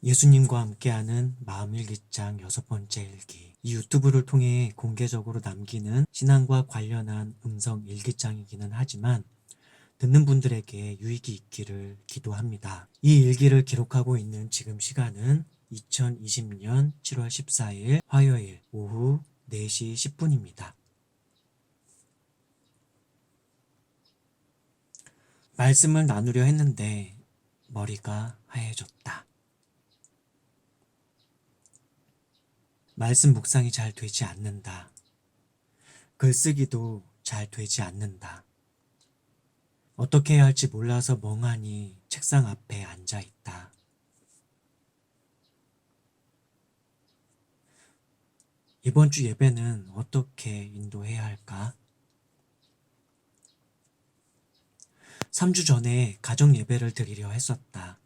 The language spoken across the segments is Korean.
예수님과 함께하는 마음일기장 6번째 일기. 이 유튜브를 통해 공개적으로 남기는 신앙과 관련한 음성 일기장이기는 하지만 듣는 분들에게 유익이 있기를 기도합니다. 이 일기를 기록하고 있는 지금 시간은 2020년 7월 14일 화요일 오후 4시 10분입니다. 말씀을 나누려 했는데 머리가 하얘졌다. 말씀 묵상이 잘 되지 않는다. 글쓰기도 잘 되지 않는다. 어떻게 해야 할지 몰라서 멍하니 책상 앞에 앉아 있다. 이번 주 예배는 어떻게 인도해야 할까? 3주 전에 가정 예배를 드리려 했었다.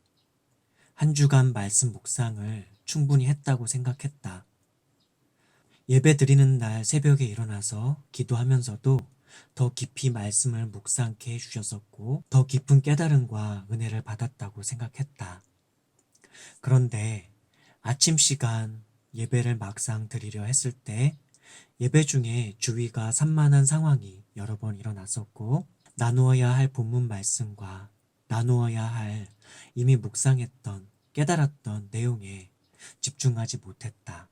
한 주간 말씀 묵상을 충분히 했다고 생각했다. 예배 드리는 날 새벽에 일어나서 기도하면서도 더 깊이 말씀을 묵상케 해주셨었고 더 깊은 깨달음과 은혜를 받았다고 생각했다. 그런데 아침 시간 예배를 막상 드리려 했을 때 예배 중에 주위가 산만한 상황이 여러 번 일어났었고 나누어야 할 본문 말씀과 나누어야 할 이미 묵상했던 깨달았던 내용에 집중하지 못했다.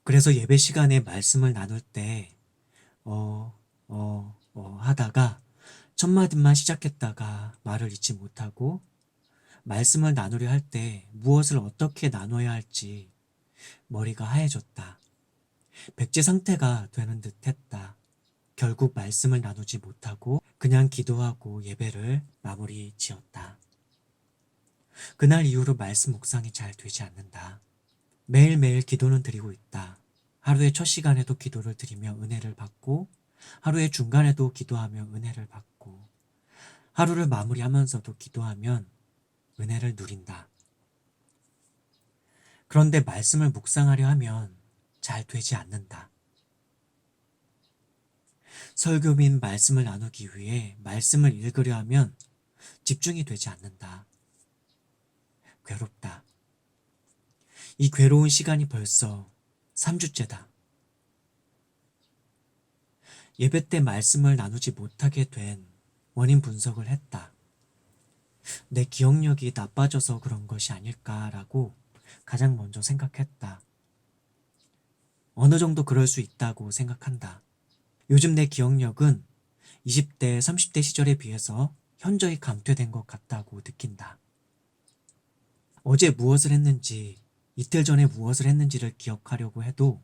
그래서 예배 시간에 말씀을 나눌 때 하다가 첫 마디만 시작했다가 말을 잇지 못하고 말씀을 나누려 할 때 무엇을 어떻게 나눠야 할지 머리가 하얘졌다. 백제 상태가 되는 듯 했다. 결국 말씀을 나누지 못하고 그냥 기도하고 예배를 마무리 지었다. 그날 이후로 말씀 묵상이 잘 되지 않는다. 매일매일 기도는 드리고 있다. 하루의 첫 시간에도 기도를 드리며 은혜를 받고 하루의 중간에도 기도하며 은혜를 받고 하루를 마무리하면서도 기도하면 은혜를 누린다. 그런데 말씀을 묵상하려 하면 잘 되지 않는다. 설교 및 말씀을 나누기 위해 말씀을 읽으려 하면 집중이 되지 않는다. 괴롭다. 이 괴로운 시간이 벌써 3주째다. 예배 때 말씀을 나누지 못하게 된 원인 분석을 했다. 내 기억력이 나빠져서 그런 것이 아닐까라고 가장 먼저 생각했다. 어느 정도 그럴 수 있다고 생각한다. 요즘 내 기억력은 20대, 30대 시절에 비해서 현저히 감퇴된 것 같다고 느낀다. 어제 무엇을 했는지, 이틀 전에 무엇을 했는지를 기억하려고 해도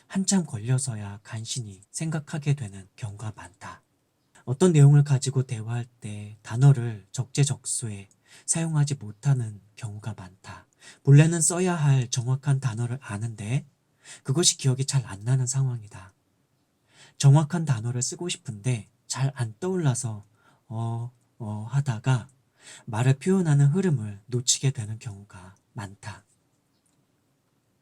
한참 걸려서야 간신히 생각하게 되는 경우가 많다. 어떤 내용을 가지고 대화할 때 단어를 적재적소에 사용하지 못하는 경우가 많다. 본래는 써야 할 정확한 단어를 아는데 그것이 기억이 잘 안 나는 상황이다. 정확한 단어를 쓰고 싶은데 잘 안 떠올라서 하다가 말을 표현하는 흐름을 놓치게 되는 경우가 많다.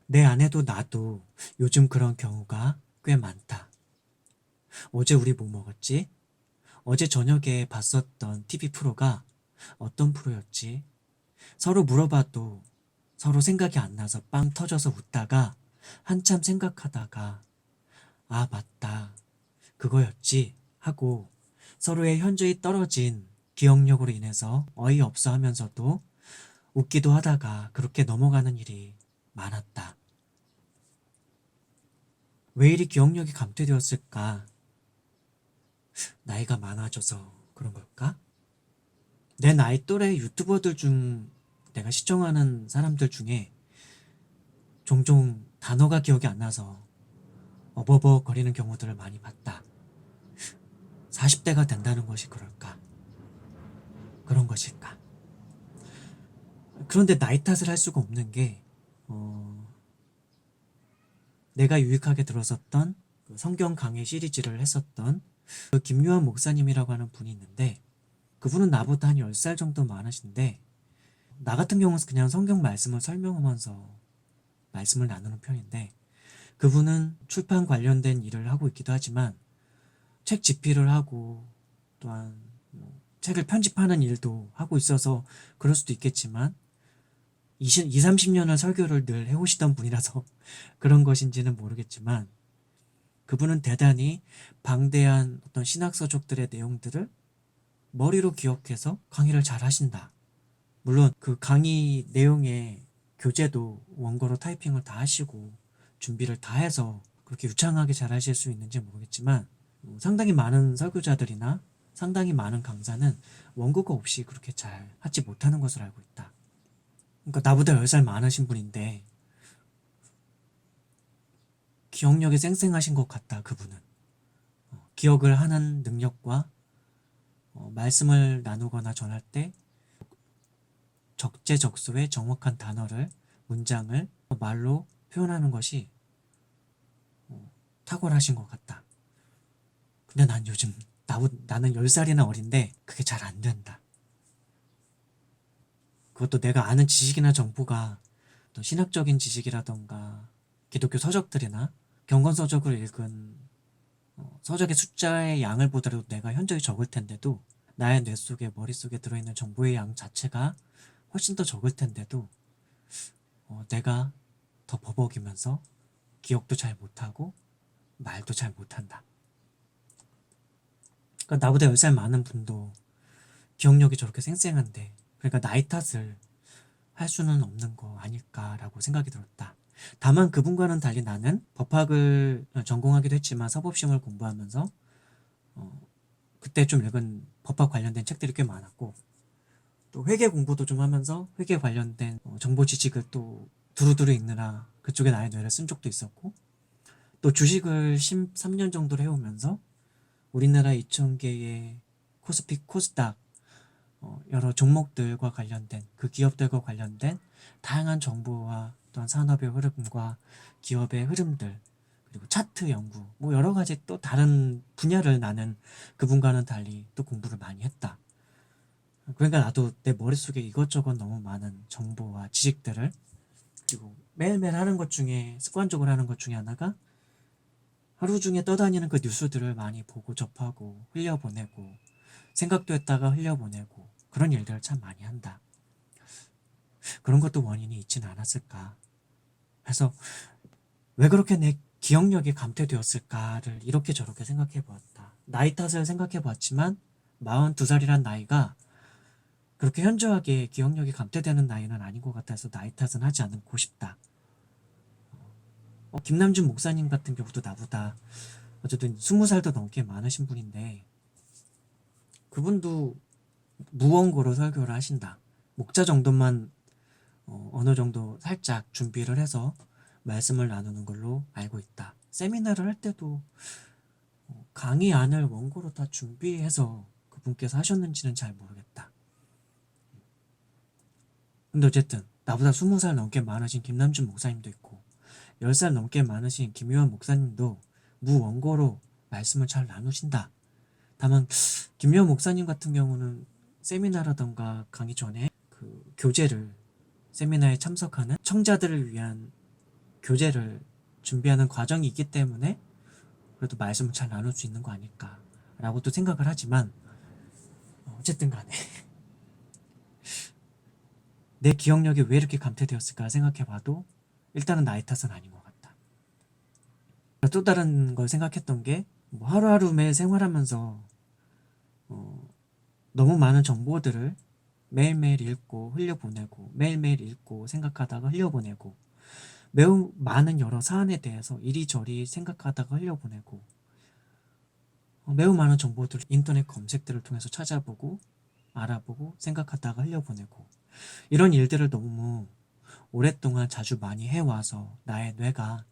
내 아내도 나도 요즘 그런 경우가 꽤 많다. 어제 우리 뭐 먹었지? 어제 저녁에 봤었던 TV 프로가 어떤 프로였지? 서로 물어봐도 서로 생각이 안 나서 빵 터져서 웃다가 한참 생각하다가 아, 맞다. 그거였지 하고 서로의 현저히 떨어진 기억력으로 인해서 어이없어 하면서도 웃기도 하다가 그렇게 넘어가는 일이 많았다. 왜 이리 기억력이 감퇴되었을까? 나이가 많아져서 그런 걸까? 내 나이 또래 유튜버들 중 내가 시청하는 사람들 중에 종종 단어가 기억이 안 나서 어버버거리는 경우들을 많이 봤다. 40대가 된다는 것이 그럴까? 그런 것일까? 그런데 나이 탓을 할 수가 없는 게 내가 유익하게 들었었던 그 성경 강의 시리즈를 했었던 그 김유한 목사님이라고 하는 분이 있는데 그분은 나보다 한 10살 정도 많으신데 나 같은 경우는 그냥 성경 말씀을 설명하면서 말씀을 나누는 편인데 그분은 출판 관련된 일을 하고 있기도 하지만 책 집필을 하고 또한 책을 편집하는 일도 하고 있어서 그럴 수도 있겠지만 20, 30년을 설교를 늘 해오시던 분이라서 그런 것인지는 모르겠지만 그분은 대단히 방대한 어떤 신학서적들의 내용들을 머리로 기억해서 강의를 잘 하신다. 물론 그 강의 내용의 교재도 원고로 타이핑을 다 하시고 준비를 다 해서 그렇게 유창하게 잘 하실 수 있는지 모르겠지만 상당히 많은 설교자들이나 상당히 많은 강사는 원고가 없이 그렇게 잘 하지 못하는 것을 알고 있다. 그러니까 나보다 10살 많으신 분인데 기억력이 쌩쌩하신 것 같다. 그분은 기억을 하는 능력과 말씀을 나누거나 전할 때 적재적소에 정확한 단어를 문장을 말로 표현하는 것이 탁월하신 것 같다. 근데 난 요즘 나는 10살이나 어린데 그게 잘 안 된다. 그것도 내가 아는 지식이나 정보가 또 신학적인 지식이라던가 기독교 서적들이나 경건 서적을 읽은 서적의 숫자의 양을 보더라도 내가 현저히 적을 텐데도 나의 뇌 속에 머릿속에 들어있는 정보의 양 자체가 훨씬 더 적을 텐데도 내가 더 버벅이면서 기억도 잘 못하고 말도 잘 못한다. 그러니까 나보다 10살 많은 분도 기억력이 저렇게 쌩쌩한데 그러니까 나이 탓을 할 수는 없는 거 아닐까라고 생각이 들었다. 다만 그분과는 달리 나는 법학을 전공하기도 했지만 사법시험을 공부하면서 그때 좀 읽은 법학 관련된 책들이 꽤 많았고 또 회계 공부도 좀 하면서 회계 관련된 정보 지식을 또 두루두루 읽느라 그쪽에 나의 뇌를 쓴 적도 있었고 또 주식을 13년 정도를 해오면서 우리나라 2,000개의 코스피, 코스닥 여러 종목들과 관련된 그 기업들과 관련된 다양한 정보와 또한 산업의 흐름과 기업의 흐름들 그리고 차트 연구 뭐 여러 가지 또 다른 분야를 나는 그분과는 달리 또 공부를 많이 했다. 그러니까 나도 내 머릿속에 이것저것 너무 많은 정보와 지식들을 그리고 매일매일 하는 것 중에 습관적으로 하는 것 중에 하나가 하루 중에 떠다니는 그 뉴스들을 많이 보고 접하고 흘려보내고 생각도 했다가 흘려보내고 그런 일들을 참 많이 한다. 그런 것도 원인이 있지는 않았을까. 그래서 왜 그렇게 내 기억력이 감퇴되었을까를 이렇게 저렇게 생각해 보았다. 나이 탓을 생각해 보았지만 42살이란 나이가 그렇게 현저하게 기억력이 감퇴되는 나이는 아닌 것 같아서 나이 탓은 하지 않고 싶다. 김남준 목사님 같은 경우도 나보다 어쨌든 20살도 넘게 많으신 분인데 그분도 무원고로 설교를 하신다. 목자 정도만 어느 정도 살짝 준비를 해서 말씀을 나누는 걸로 알고 있다. 세미나를 할 때도 강의 안을 원고로 다 준비해서 그분께서 하셨는지는 잘 모르겠다. 근데 어쨌든 나보다 20살 넘게 많으신 김남준 목사님도 있고 10살 넘게 많으신 김유한 목사님도 무원고로 말씀을 잘 나누신다. 다만 김유한 목사님 같은 경우는 세미나라던가 강의 전에 그 교재를 세미나에 참석하는 청자들을 위한 교재를 준비하는 과정이 있기 때문에 그래도 말씀을 잘 나눌 수 있는 거 아닐까라고 또 생각을 하지만 어쨌든 간에 내 기억력이 왜 이렇게 감퇴되었을까 생각해봐도 일단은 나이 탓은 아닌 것 같다. 또 다른 걸 생각했던 게 뭐 하루하루 매일 생활하면서 너무 많은 정보들을 매일매일 읽고 흘려보내고 매일매일 읽고 생각하다가 흘려보내고 매우 많은 여러 사안에 대해서 이리저리 생각하다가 흘려보내고 매우 많은 정보들을 인터넷 검색들을 통해서 찾아보고 알아보고 생각하다가 흘려보내고 이런 일들을 너무 오랫동안 자주 많이 해와서 나의 뇌가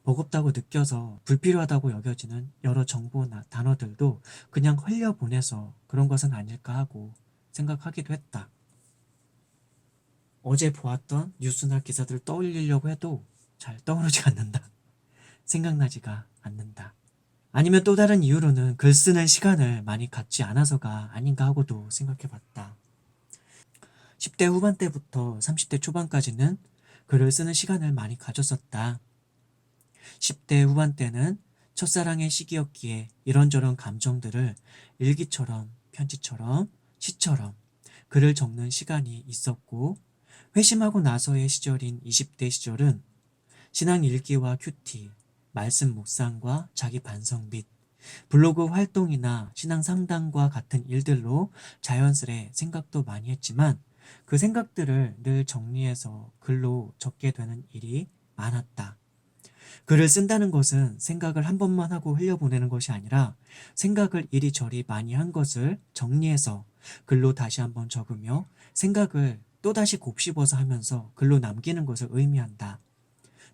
버겁다고 느껴서 불필요하다고 여겨지는 여러 정보나 단어들도 그냥 흘려보내서 그런 것은 아닐까 하고 생각하기도 했다. 어제 보았던 뉴스나 기사들을 떠올리려고 해도 잘 떠오르지 않는다. 생각나지가 않는다. 아니면 또 다른 이유로는 글 쓰는 시간을 많이 갖지 않아서가 아닌가 하고도 생각해봤다. 10대 후반때부터 30대 초반까지는 글을 쓰는 시간을 많이 가졌었다. 10대 후반 때는 첫사랑의 시기였기에 이런저런 감정들을 일기처럼 편지처럼 시처럼 글을 적는 시간이 있었고 회심하고 나서의 시절인 20대 시절은 신앙 일기와 큐티, 말씀 묵상과 자기 반성 및 블로그 활동이나 신앙 상담과 같은 일들로 자연스레 생각도 많이 했지만 그 생각들을 늘 정리해서 글로 적게 되는 일이 많았다. 글을 쓴다는 것은 생각을 한 번만 하고 흘려보내는 것이 아니라 생각을 이리저리 많이 한 것을 정리해서 글로 다시 한번 적으며 생각을 또다시 곱씹어서 하면서 글로 남기는 것을 의미한다.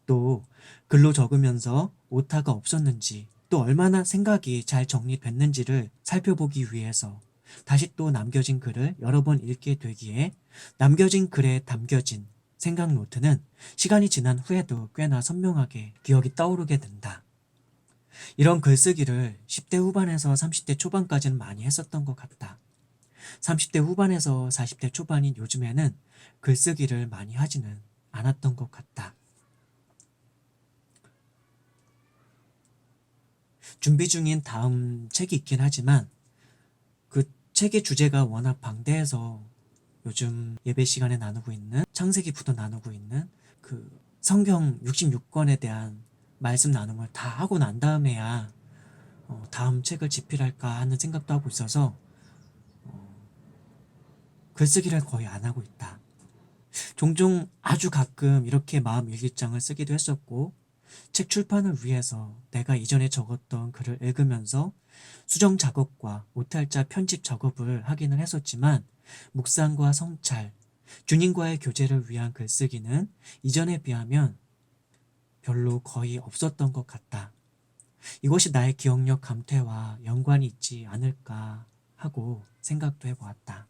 또 글로 적으면서 오타가 없었는지 또 얼마나 생각이 잘 정리됐는지를 살펴보기 위해서 다시 또 남겨진 글을 여러 번 읽게 되기에 남겨진 글에 담겨진 생각 노트는 시간이 지난 후에도 꽤나 선명하게 기억이 떠오르게 된다. 이런 글쓰기를 10대 후반에서 30대 초반까지는 많이 했었던 것 같다. 30대 후반에서 40대 초반인 요즘에는 글쓰기를 많이 하지는 않았던 것 같다. 준비 중인 다음 책이 있긴 하지만 그 책의 주제가 워낙 방대해서 요즘 예배 시간에 나누고 있는 창세기부터 나누고 있는 그 성경 66권에 대한 말씀 나눔을 다 하고 난 다음에야 다음 책을 집필할까 하는 생각도 하고 있어서 글쓰기를 거의 안 하고 있다. 종종 아주 가끔 이렇게 마음 일기장을 쓰기도 했었고 책 출판을 위해서 내가 이전에 적었던 글을 읽으면서 수정 작업과 오탈자 편집 작업을 하기는 했었지만 묵상과 성찰, 주님과의 교제를 위한 글쓰기는 이전에 비하면 별로 거의 없었던 것 같다. 이것이 나의 기억력 감퇴와 연관이 있지 않을까 하고 생각도 해보았다.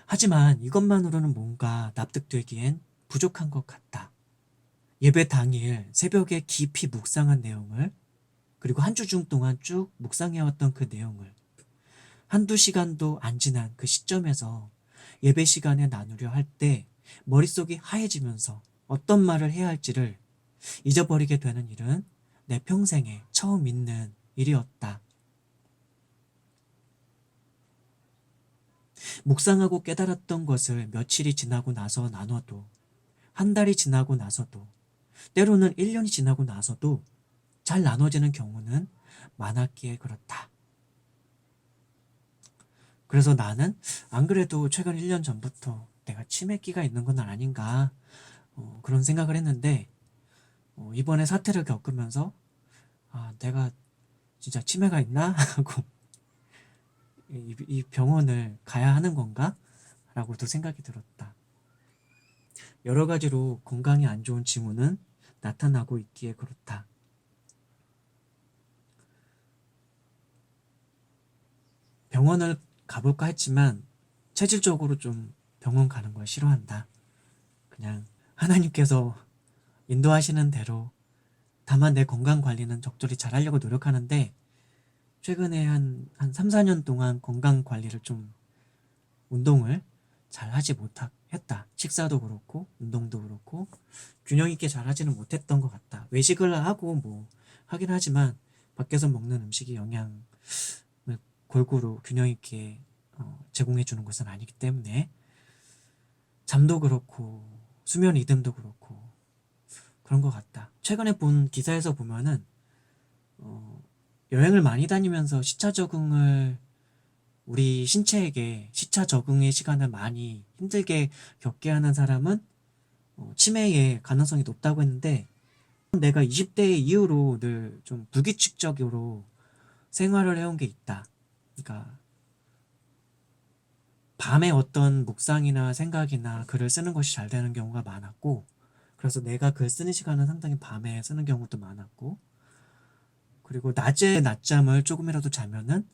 하지만 이것만으로는 뭔가 납득되기엔 부족한 것 같다. 예배 당일 새벽에 깊이 묵상한 내용을 그리고 한 주 중 동안 쭉 묵상해왔던 그 내용을 한두 시간도 안 지난 그 시점에서 예배 시간에 나누려 할 때 머릿속이 하얘지면서 어떤 말을 해야 할지를 잊어버리게 되는 일은 내 평생에 처음 있는 일이었다. 묵상하고 깨달았던 것을 며칠이 지나고 나서 나눠도 한 달이 지나고 나서도 때로는 1년이 지나고 나서도 잘 나눠지는 경우는 많았기에 그렇다. 그래서 나는 안 그래도 최근 1년 전부터 내가 치매기가 있는 건 아닌가 그런 생각을 했는데 이번에 사태를 겪으면서 내가 진짜 치매가 있나? 하고 이 병원을 가야 하는 건가? 라고도 생각이 들었다. 여러 가지로 건강이 안 좋은 징후는 나타나고 있기에 그렇다. 병원을 가볼까 했지만 체질적으로 좀 병원 가는 걸 싫어한다. 그냥 하나님께서 인도하시는 대로 다만 내 건강 관리는 적절히 잘 하려고 노력하는데 최근에 한 3, 4년 동안 건강 관리를 좀 운동을 잘 하지 못했다. 식사도 그렇고 운동도 그렇고 균형 있게 잘 하지는 못했던 것 같다. 외식을 하고 뭐 하긴 하지만 밖에서 먹는 음식이 영양을 골고루 균형 있게 제공해 주는 것은 아니기 때문에 잠도 그렇고 수면 리듬도 그렇고 그런 것 같다. 최근에 본 기사에서 보면은 여행을 많이 다니면서 시차 적응을 우리 신체에게 시차 적응의 시간을 많이 힘들게 겪게 하는 사람은 치매의 가능성이 높다고 했는데 내가 20대 이후로 늘 좀 불규칙적으로 생활을 해온 게 있다. 그러니까 밤에 어떤 묵상이나 생각이나 글을 쓰는 것이 잘 되는 경우가 많았고 그래서 내가 글 쓰는 시간은 상당히 밤에 쓰는 경우도 많았고 그리고 낮에 낮잠을 조금이라도 자면은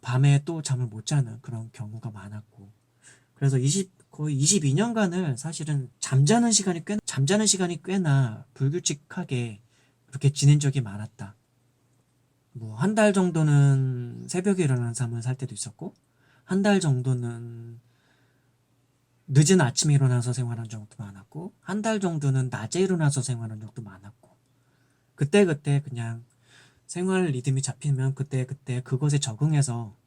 밤에 또 잠을 못 자는 그런 경우가 많았고 그래서 거의 22년간을 사실은 잠자는 시간이 꽤나 불규칙하게 그렇게 지낸 적이 많았다. 뭐 한 달 정도는 새벽에 일어나는 잠을 살 때도 있었고 한 달 정도는 늦은 아침에 일어나서 생활한 적도 많았고 한 달 정도는 낮에 일어나서 생활한 적도 많았고 그때그때 그냥 생활 리듬이 잡히면 그때그때 그것에 적응해서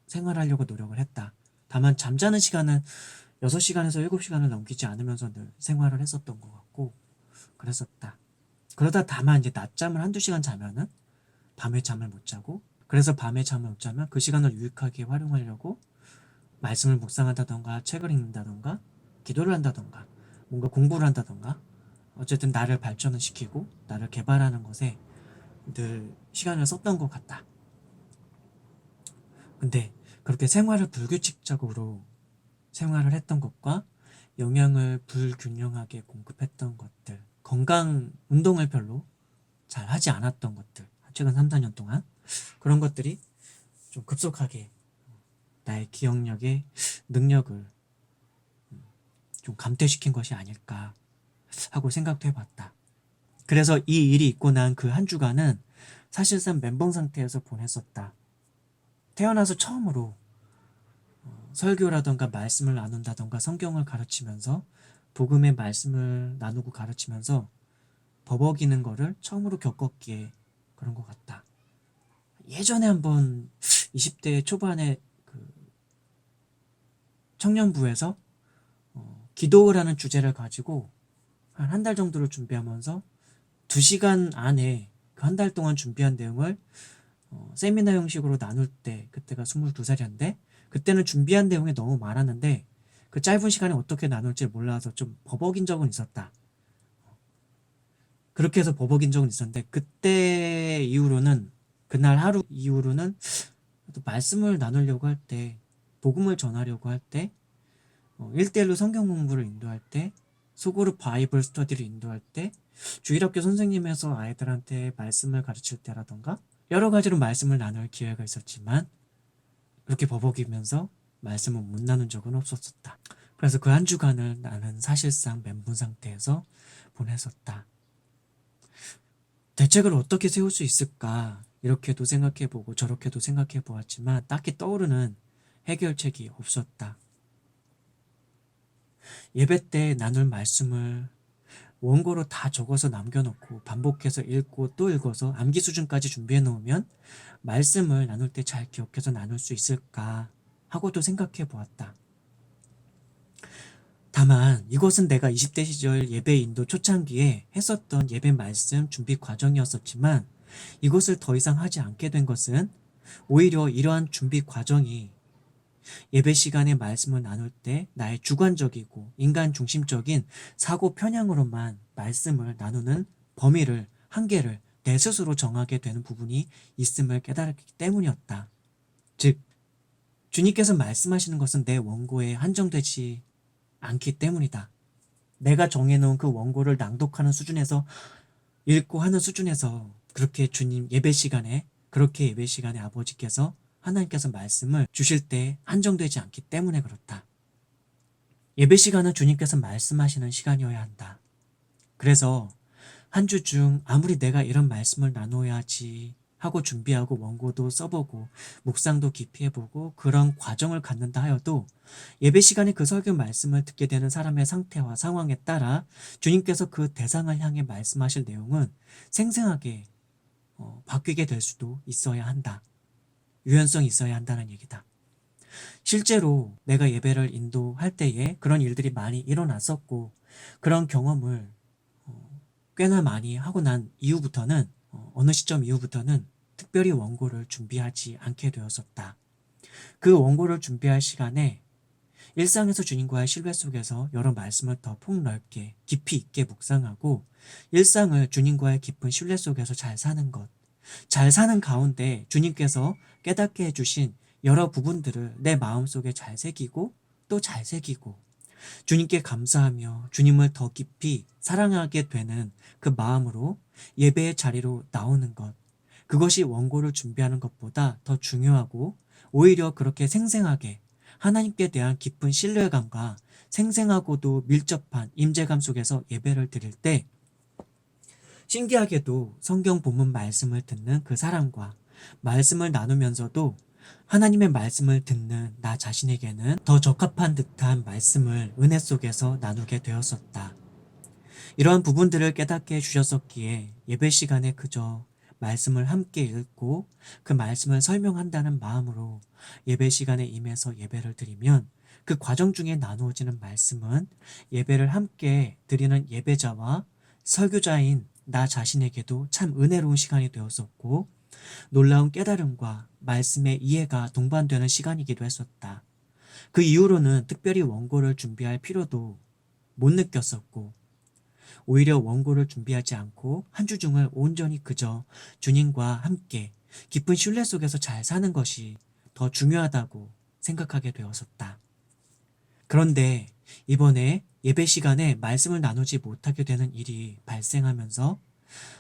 생활하려고 노력을 했다. 다만 잠자는 시간은 6시간에서 7시간을 넘기지 않으면서 늘 생활을 했었던 것 같고 그랬었다. 그러다 다만 이제 낮잠을 한두 시간 자면은 밤에 잠을 못 자고, 그래서 밤에 잠을 못 자면 그 시간을 유익하게 활용하려고 말씀을 묵상한다던가 책을 읽는다던가 기도를 한다던가 뭔가 공부를 한다던가 어쨌든 나를 발전을 시키고 나를 개발하는 것에 늘 시간을 썼던 것 같다. 근데 그렇게 생활을 불규칙적으로 생활을 했던 것과 영양을 불균형하게 공급했던 것들, 건강 운동을 별로 잘 하지 않았던 것들, 최근 3, 4년 동안 그런 것들이 좀 급속하게 나의 기억력의 능력을 좀 감퇴시킨 것이 아닐까 하고 생각도 해봤다. 그래서 이 일이 있고 난 그 한 주간은 사실상 멘붕 상태에서 보냈었다. 태어나서 처음으로 설교라던가 말씀을 나눈다던가 성경을 가르치면서 복음의 말씀을 나누고 가르치면서 버벅이는 거를 처음으로 겪었기에 그런 것 같다. 예전에 한번 20대 초반에 그 청년부에서 기도라는 주제를 가지고 한 달 정도를 준비하면서 2시간 안에 그 한 달 동안 준비한 내용을 세미나 형식으로 나눌 때, 그때가 22살이었는데 그때는 준비한 내용이 너무 많았는데 그 짧은 시간에 어떻게 나눌지 몰라서 좀 버벅인 적은 있었다. 그렇게 해서 버벅인 적은 있었는데 그때 이후로는, 그날 하루 이후로는 또 말씀을 나누려고 할 때, 복음을 전하려고 할 때, 1대1로 성경 공부를 인도할 때, 소그룹 바이블 스터디를 인도할 때, 주일학교 선생님에서 아이들한테 말씀을 가르칠 때라던가 여러 가지로 말씀을 나눌 기회가 있었지만 그렇게 버벅이면서 말씀을 못 나눈 적은 없었었다. 그래서 그 한 주간을 나는 사실상 멘붕 상태에서 보냈었다. 대책을 어떻게 세울 수 있을까? 이렇게도 생각해보고 저렇게도 생각해보았지만 딱히 떠오르는 해결책이 없었다. 예배 때 나눌 말씀을 원고로 다 적어서 남겨놓고 반복해서 읽고 또 읽어서 암기 수준까지 준비해 놓으면 말씀을 나눌 때 잘 기억해서 나눌 수 있을까 하고도 생각해 보았다. 다만 이것은 내가 20대 시절 예배 인도 초창기에 했었던 예배 말씀 준비 과정이었었지만 이것을 더 이상 하지 않게 된 것은 오히려 이러한 준비 과정이 예배 시간에 말씀을 나눌 때 나의 주관적이고 인간 중심적인 사고 편향으로만 말씀을 나누는 범위를, 한계를 내 스스로 정하게 되는 부분이 있음을 깨달았기 때문이었다. 즉, 주님께서 말씀하시는 것은 내 원고에 한정되지 않기 때문이다. 내가 정해놓은 그 원고를 낭독하는 수준에서, 읽고 하는 수준에서 그렇게 예배 시간에 아버지께서, 하나님께서 말씀을 주실 때 한정되지 않기 때문에 그렇다. 예배 시간은 주님께서 말씀하시는 시간이어야 한다. 그래서 한 주 중 아무리 내가 이런 말씀을 나눠야지 하고 준비하고 원고도 써보고 묵상도 깊이 해보고 그런 과정을 갖는다 하여도 예배 시간에 그 설교 말씀을 듣게 되는 사람의 상태와 상황에 따라 주님께서 그 대상을 향해 말씀하실 내용은 생생하게 바뀌게 될 수도 있어야 한다. 유연성이 있어야 한다는 얘기다. 실제로 내가 예배를 인도할 때에 그런 일들이 많이 일어났었고 그런 경험을 꽤나 많이 하고 난 이후부터는, 어느 시점 이후부터는 특별히 원고를 준비하지 않게 되었었다. 그 원고를 준비할 시간에 일상에서 주님과의 신뢰 속에서 여러 말씀을 더 폭넓게 깊이 있게 묵상하고 일상을 주님과의 깊은 신뢰 속에서 잘 사는 것, 잘 사는 가운데 주님께서 깨닫게 해주신 여러 부분들을 내 마음속에 잘 새기고 또 잘 새기고 주님께 감사하며 주님을 더 깊이 사랑하게 되는 그 마음으로 예배의 자리로 나오는 것, 그것이 원고를 준비하는 것보다 더 중요하고 오히려 그렇게 생생하게 하나님께 대한 깊은 신뢰감과 생생하고도 밀접한 임재감 속에서 예배를 드릴 때 신기하게도 성경 본문 말씀을 듣는 그 사람과 말씀을 나누면서도 하나님의 말씀을 듣는 나 자신에게는 더 적합한 듯한 말씀을 은혜 속에서 나누게 되었었다. 이러한 부분들을 깨닫게 해주셨었기에 예배 시간에 그저 말씀을 함께 읽고 그 말씀을 설명한다는 마음으로 예배 시간에 임해서 예배를 드리면 그 과정 중에 나누어지는 말씀은 예배를 함께 드리는 예배자와 설교자인 나 자신에게도 참 은혜로운 시간이 되었었고, 놀라운 깨달음과 말씀의 이해가 동반되는 시간이기도 했었다. 그 이후로는 특별히 원고를 준비할 필요도 못 느꼈었고, 오히려 원고를 준비하지 않고 한 주 중을 온전히 그저 주님과 함께 깊은 신뢰 속에서 잘 사는 것이 더 중요하다고 생각하게 되었었다. 그런데 이번에 예배 시간에 말씀을 나누지 못하게 되는 일이 발생하면서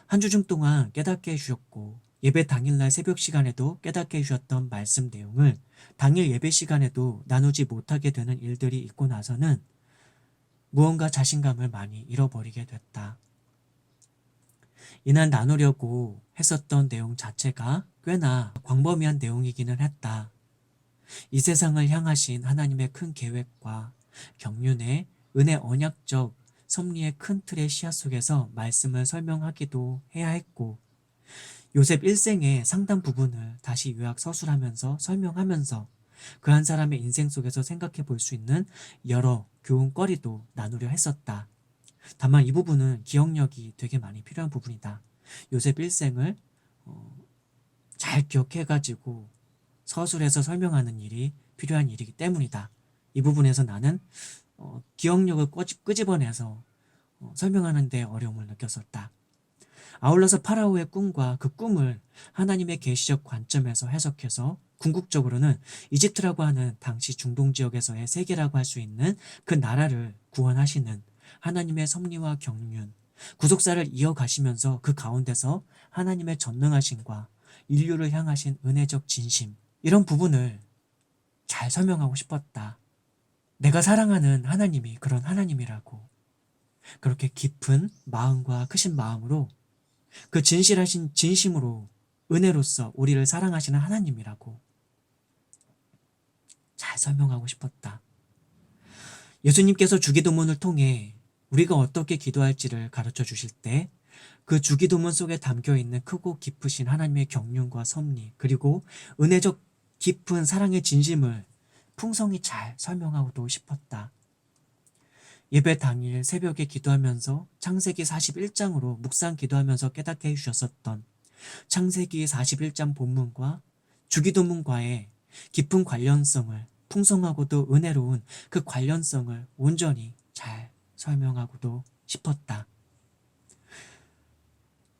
한 주 중 동안 깨닫게 해주셨고, 예배 당일날 새벽 시간에도 깨닫게 해주셨던 말씀 내용을 당일 예배 시간에도 나누지 못하게 되는 일들이 있고 나서는 무언가 자신감을 많이 잃어버리게 됐다. 이날 나누려고 했었던 내용 자체가 꽤나 광범위한 내용이기는 했다. 이 세상을 향하신 하나님의 큰 계획과 경륜의 은혜 언약적 섭리의 큰 틀의 씨앗 속에서 말씀을 설명하기도 해야 했고, 요셉 일생의 상당 부분을 다시 요약 서술하면서 설명하면서 그 한 사람의 인생 속에서 생각해 볼 수 있는 여러 교훈거리도 나누려 했었다. 다만 이 부분은 기억력이 되게 많이 필요한 부분이다. 요셉 일생을 잘 기억해가지고 서술해서 설명하는 일이 필요한 일이기 때문이다. 이 부분에서 나는 기억력을 끄집어내서 설명하는 데 어려움을 느꼈었다. 아울러서 파라오의 꿈과 그 꿈을 하나님의 계시적 관점에서 해석해서 궁극적으로는 이집트라고 하는 당시 중동 지역에서의 세계라고 할 수 있는 그 나라를 구원하시는 하나님의 섭리와 경륜, 구속사를 이어가시면서 그 가운데서 하나님의 전능하심과 인류를 향하신 은혜적 진심, 이런 부분을 잘 설명하고 싶었다. 내가 사랑하는 하나님이 그런 하나님이라고, 그렇게 깊은 마음과 크신 마음으로 그 진실하신 진심으로 은혜로서 우리를 사랑하시는 하나님이라고 잘 설명하고 싶었다. 예수님께서 주기도문을 통해 우리가 어떻게 기도할지를 가르쳐 주실 때 그 주기도문 속에 담겨 있는 크고 깊으신 하나님의 경륜과 섭리, 그리고 은혜적 깊은 사랑의 진심을 풍성히 잘 설명하고도 싶었다. 예배 당일 새벽에 기도하면서 창세기 41장으로 묵상 기도하면서 깨닫게 해주셨었던 창세기 41장 본문과 주기도문과의 깊은 관련성을, 풍성하고도 은혜로운 그 관련성을 온전히 잘 설명하고도 싶었다.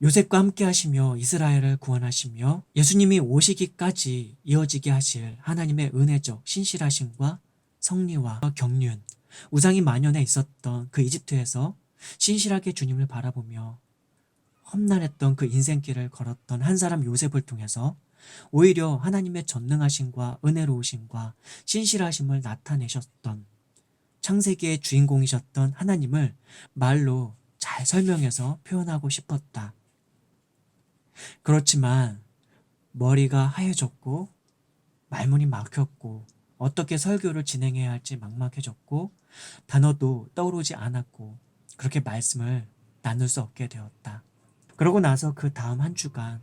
요셉과 함께 하시며 이스라엘을 구원하시며 예수님이 오시기까지 이어지게 하실 하나님의 은혜적 신실하심과 성리와 경륜, 우상이 만연해 있었던 그 이집트에서 신실하게 주님을 바라보며 험난했던 그 인생길을 걸었던 한 사람 요셉을 통해서 오히려 하나님의 전능하심과 은혜로우심과 신실하심을 나타내셨던 창세기의 주인공이셨던 하나님을 말로 잘 설명해서 표현하고 싶었다. 그렇지만 머리가 하얘졌고 말문이 막혔고 어떻게 설교를 진행해야 할지 막막해졌고 단어도 떠오르지 않았고 그렇게 말씀을 나눌 수 없게 되었다. 그러고 나서 그 다음 한 주간,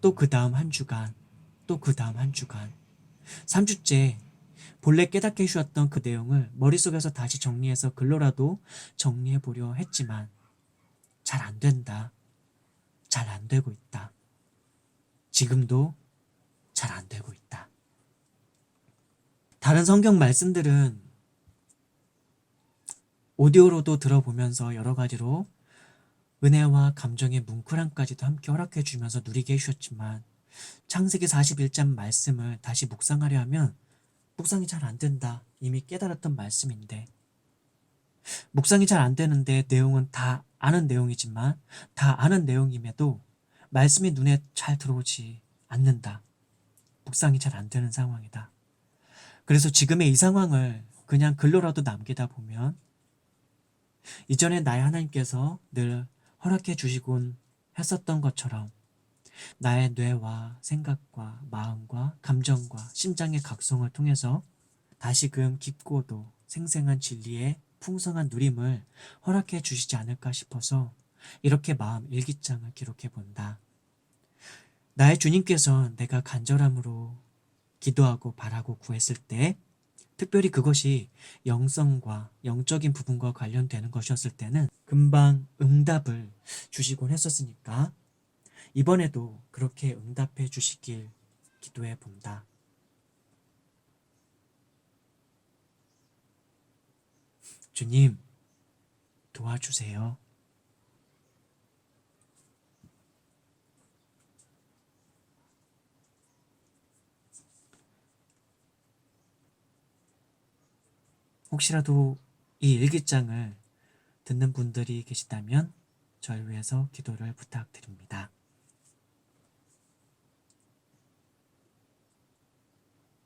또 그 다음 한 주간, 또 그 다음 한 주간, 3주째 본래 깨닫게 해주었던 그 내용을 머릿속에서 다시 정리해서 글로라도 정리해보려 했지만 잘 안 된다. 잘 안 되고 있다. 지금도 잘 안 되고 있다. 다른 성경 말씀들은 오디오로도 들어보면서 여러 가지로 은혜와 감정의 뭉클함까지도 함께 허락해 주면서 누리게 해주셨지만 창세기 41장 말씀을 다시 묵상하려 하면 묵상이 잘 안 된다. 이미 깨달았던 말씀인데 묵상이 잘 안 되는데 내용은 다 아는 내용이지만 다 아는 내용임에도 말씀이 눈에 잘 들어오지 않는다. 묵상이 잘 안 되는 상황이다. 그래서 지금의 이 상황을 그냥 글로라도 남기다 보면 이전에 나의 하나님께서 늘 허락해 주시곤 했었던 것처럼 나의 뇌와 생각과 마음과 감정과 심장의 각성을 통해서 다시금 깊고도 생생한 진리의 풍성한 누림을 허락해 주시지 않을까 싶어서 이렇게 마음 일기장을 기록해 본다. 나의 주님께서 내가 간절함으로 기도하고 바라고 구했을 때 특별히 그것이 영성과 영적인 부분과 관련되는 것이었을 때는 금방 응답을 주시곤 했었으니까 이번에도 그렇게 응답해 주시길 기도해 본다. 주님, 도와주세요. 혹시라도 이 일기장을 듣는 분들이 계시다면 저를 위해서 기도를 부탁드립니다.